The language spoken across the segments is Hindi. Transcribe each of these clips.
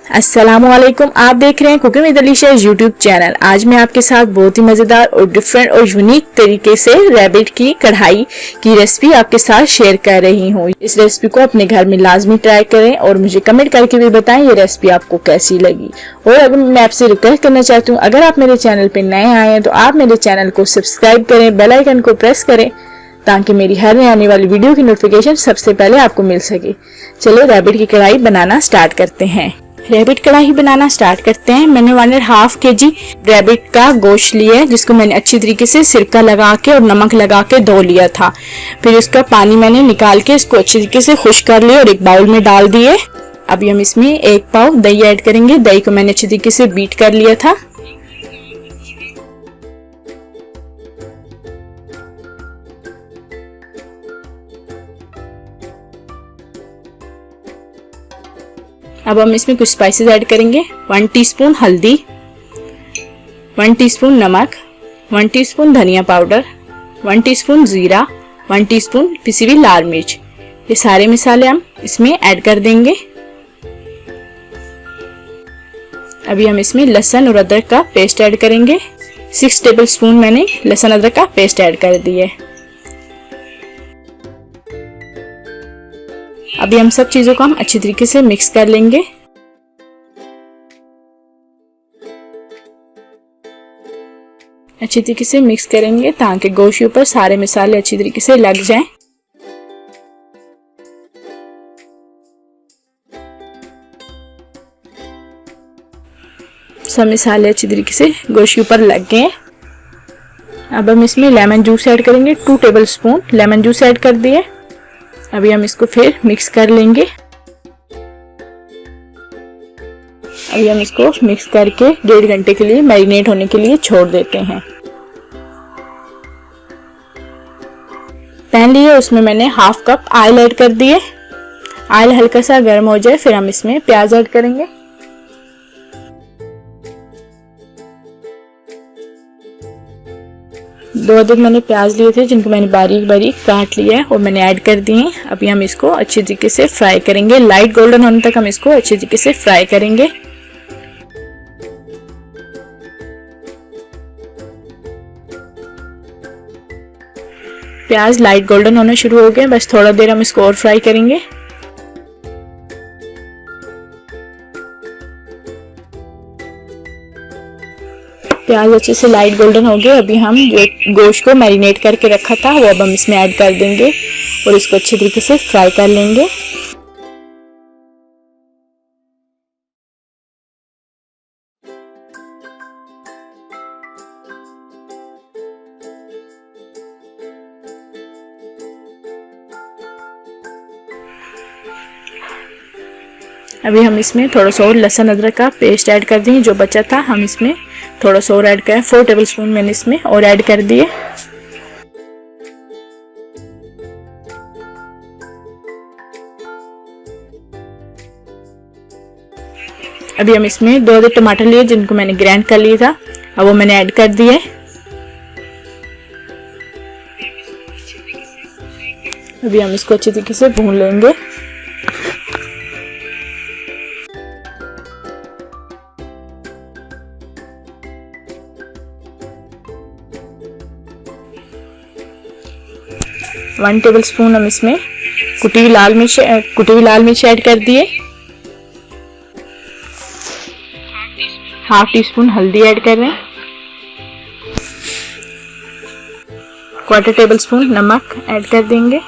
अस्सलामुअलैकुम। आप देख रहे हैं cooking with Alisha YouTube channel. आज मैं आपके साथ बहुत ही मज़ेदार और डिफरेंट और यूनिक तरीके से रैबिट की कढ़ाई की रेसिपी आपके साथ शेयर कर रही हूँ। इस रेसिपी को अपने घर में लाजमी ट्राई करें और मुझे कमेंट करके भी बताएं ये रेसिपी आपको कैसी लगी। और अगर मैं आपसे रिक्वेस्ट करना चाहती हूँ, अगर आप मेरे चैनल पर नए आए हैं तो आप मेरे चैनल को सब्सक्राइब करें, बेल आइकन को प्रेस करें ताकि मेरी हर नई आने वाली वीडियो की नोटिफिकेशन सबसे पहले आपको मिल सके। चलिए रैबिट की कढ़ाई बनाना स्टार्ट करते हैं। रैबिट कढ़ाई बनाना स्टार्ट करते हैं। मैंने 1.5 kg रैबिट का गोश्त लिया है, जिसको मैंने अच्छी तरीके से सिरका लगा के और नमक लगा के धो लिया था। फिर इसका पानी मैंने निकाल के इसको अच्छी तरीके से खुश्क कर लिया और एक बाउल में डाल दिए। अभी हम इसमें 1 पाव दही ऐड करेंगे। दही को मैंने अच्छी तरीके से बीट कर लिया था। अब हम इसमें कुछ स्पाइसेस ऐड करेंगे। 1 टीस्पून हल्दी, 1 टीस्पून नमक, 1 टीस्पून धनिया पाउडर, 1 टीस्पून जीरा, 1 टीस्पून पिसी हुई लाल मिर्च। ये सारे मसाले हम इसमें ऐड कर देंगे। अभी हम इसमें लहसुन और अदरक का पेस्ट ऐड करेंगे। 6 टेबलस्पून मैंने लहसुन अदरक का पेस्ट ऐड कर दिया है। अभी हम सब चीजों को हम अच्छी तरीके से मिक्स कर लेंगे। अच्छी तरीके से मिक्स करेंगे ताकि गोश्त के ऊपर सारे मसाले अच्छी तरीके से लग जाएं। सब मसाले अच्छी तरीके से गोश्त के ऊपर लग गए। अब हम इसमें लेमन जूस ऐड करेंगे। 2 टेबलस्पून लेमन जूस ऐड कर दिए। अभी हम इसको फिर मिक्स कर लेंगे। अभी हम इसको मिक्स करके 1.5 घंटे के लिए मैरिनेट होने के लिए छोड़ देते हैं। पैन लिए, उसमें मैंने 1/2 कप ऑयल ऐड कर दिए। ऑयल हल्का सा गर्म हो जाए फिर हम इसमें प्याज ऐड करेंगे। दो अदद मैंने प्याज लिए थे, जिनको मैंने बारीक बारीक काट लिया है और मैंने ऐड कर दिए। अभी हम इसको अच्छी तरीके से फ्राई करेंगे। लाइट गोल्डन होने तक हम इसको अच्छी तरीके से फ्राई करेंगे। प्याज लाइट गोल्डन होना शुरू हो गए, बस थोड़ा देर हम इसको और फ्राई करेंगे। प्याज अच्छे से लाइट गोल्डन हो गए। अभी हम जो गोश्त को मैरिनेट करके रखा था वो अब हम इसमें ऐड कर देंगे और इसको अच्छी तरीके से फ्राई कर लेंगे। अभी हम इसमें थोड़ा सा और लहसुन अदरक का पेस्ट ऐड कर देंगे। जो बचा था हम इसमें थोड़ा सा और ऐड करें। 4 टेबलस्पून मैंने इसमें और ऐड कर दिए। अभी हम इसमें 2 अदद टमाटर लिए, जिनको मैंने ग्राइंड कर लिया था, अब वो मैंने ऐड कर दिए। अभी हम इसको अच्छी तरीके से भून लेंगे। वन टेबलस्पून हम इसमें कुटी हुई लाल मिर्च ऐड कर दिए। 1/2 टीस्पून हल्दी ऐड कर रहे हैं। 1/4 टेबलस्पून नमक ऐड कर देंगे।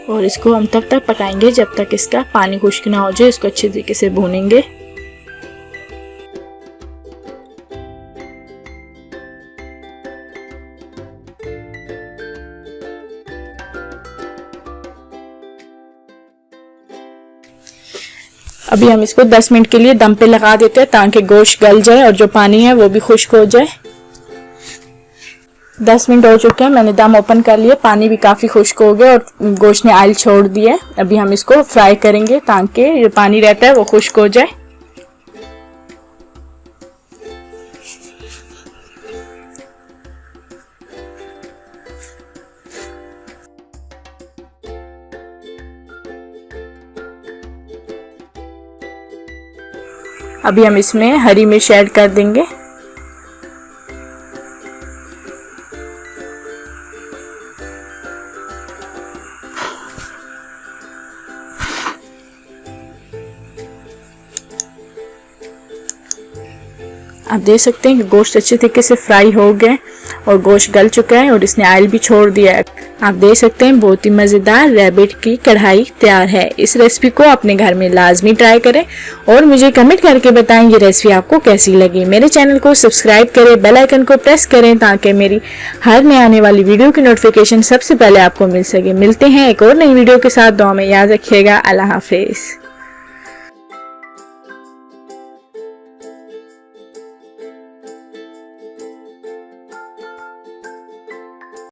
और इसको हम तब तक पकाएंगे जब तक इसका पानी खुश्क ना हो जाए। इसको अच्छे तरीके से भूनेंगे। अभी हम इसको 10 मिनट के लिए दम पे लगा देते हैं ताकि गोश्त गल जाए और जो पानी है वो भी खुश्क हो जाए। 10 मिनट हो चुके हैं, मैंने दम ओपन कर लिया। पानी भी काफी खुश्क हो गया और गोश्त ने ऑयल छोड़ दिया। अभी हम इसको फ्राई करेंगे ताकि जो पानी रहता है वो खुश्क हो जाए। अभी हम इसमें हरी मिर्च ऐड कर देंगे। आप देख सकते हैं कि गोश्त अच्छे तरीके से फ्राई हो गए और गोश्त गल चुका है और इसने ऑयल भी छोड़ दिया है। आप देख सकते हैं बहुत ही मज़ेदार रैबिट की कढ़ाई तैयार है। इस रेसिपी को अपने घर में लाजमी ट्राई करें और मुझे कमेंट करके बताएं ये रेसिपी आपको कैसी लगी। मेरे चैनल को सब्सक्राइब करें, बेल आइकन को प्रेस करें ताकि मेरी हर नई आने वाली वीडियो की नोटिफिकेशन सबसे पहले आपको मिल सके। मिलते हैं एक और नई वीडियो के साथ। दुआ में याद रखिएगा। अल्लाह हाफिज।